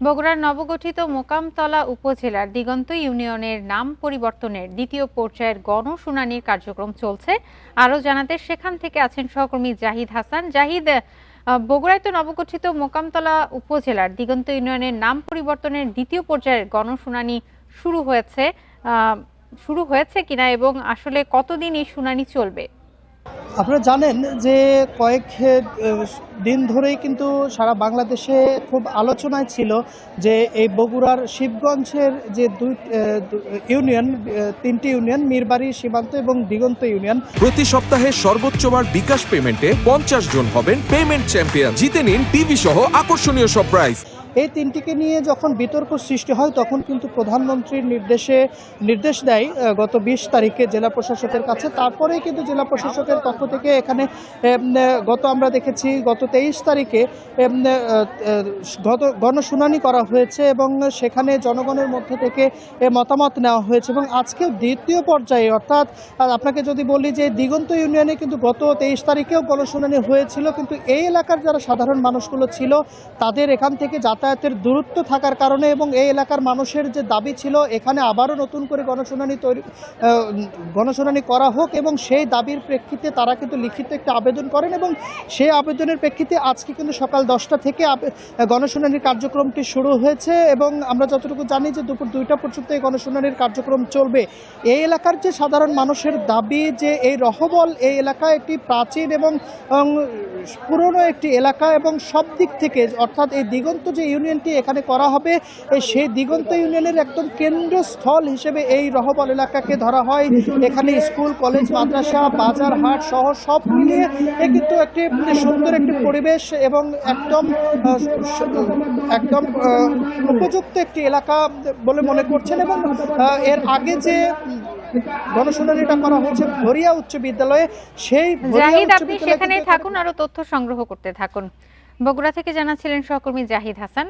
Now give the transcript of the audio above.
বগুড়ার নবগঠিত মোকামতলা উপজেলার দিগন্ত ইউনিয়নের নাম পরিবর্তনের দ্বিতীয় পর্যায়ের গণশুনানির কার্যক্রম চলছে। আরও জানাতে সেখান থেকে আছেন সহকর্মী জাহিদ হাসান। জাহিদ, বগুড়ায় তো নবগঠিত মোকামতলা উপজেলার দিগন্ত ইউনিয়নের নাম পরিবর্তনের দ্বিতীয় পর্যায়ের গণশুনানি শুরু হয়েছে কিনা এবং আসলে কতদিন এই শুনানি চলবে? আপনারা জানেন যে কয়েক দিন ধরেই কিন্তু সারা বাংলাদেশে খুব আলোচনায় ছিল যে এই বগুড়ার শিবগঞ্জের যে ইউনিয়ন, তিনটি ইউনিয়ন, মিরবাড়ি, সীমান্ত এবং দিগন্ত ইউনিয়ন, প্রতি সপ্তাহে সর্বোচ্চবার বিকাশ পেমেন্টে 50 জন হবেন পেমেন্ট চ্যাম্পিয়ন। জিতে নিন টিভি সহ আকর্ষণীয় সব প্রাইজ। এই তিনটিকে নিয়ে যখন বিতর্ক সৃষ্টি হয় তখন কিন্তু প্রধানমন্ত্রীর নির্দেশ দেয় গত 20 তারিখে জেলা প্রশাসকের কাছে। তারপরেই কিন্তু জেলা প্রশাসকের পক্ষ থেকে এখানে আমরা দেখেছি গত 23 তারিখে গণশুনানি করা হয়েছে এবং সেখানে জনগণের মধ্য থেকে মতামত নেওয়া হয়েছে। এবং আজকে দ্বিতীয় পর্যায়ে, অর্থাৎ আপনাকে যদি বলি যে দিগন্ত ইউনিয়নে কিন্তু গত 23 তারিখেও গণশুনানি হয়েছিল, কিন্তু এই এলাকার যারা সাধারণ মানুষগুলো ছিল তাদের এখান থেকে যাতায়াতের দূরত্ব থাকার কারণে এবং এই এলাকার মানুষের যে দাবি ছিল এখানে আবারও নতুন করে গণশুনানি করা হোক, এবং সেই দাবির প্রেক্ষিতে তারা কিন্তু লিখিত একটা আবেদন করেন এবং সেই আবেদনের প্রেক্ষিতে আজকে কিন্তু সকাল 10টা থেকে গণশুনানির কার্যক্রমটি শুরু হয়েছে এবং আমরা যতটুকু জানি যে দুপুর 2টা পর্যন্ত এই গণশুনানির কার্যক্রম চলবে। এই এলাকার যে সাধারণ মানুষের দাবি যে এই রহবল এই এলাকা একটি প্রাচীন এবং পুরনো একটি এলাকা এবং সব দিক থেকে, অর্থাৎ এই দিগন্ত যে ইউনিয়নটি এখানে করা হবে সেই দিগন্ত ইউনিয়নের একদম কেন্দ্রস্থল হিসেবে এই রহবল এলাকাকে ধরা হয়। এখানে স্কুল, কলেজ, মাদ্রাসা, বাজার, হাট সহ সব মিলিয়ে কিন্তু একটি সুন্দর একটি পরিবেশ এবং একদম উপযুক্ত একটি এলাকা বলে মনে করছেন। এবং এর আগে যে গণশুনানিটা করা হয়েছে ভরিয়া উচ্চ বিদ্যালয়ে, সেই জাহিদ, আপনি সেখানেই থাকুন, আরো তথ্য সংগ্রহ করতে থাকুন। বগুড়া থেকে জানাচ্ছিলেন সহকর্মী জাহিদ হাসান।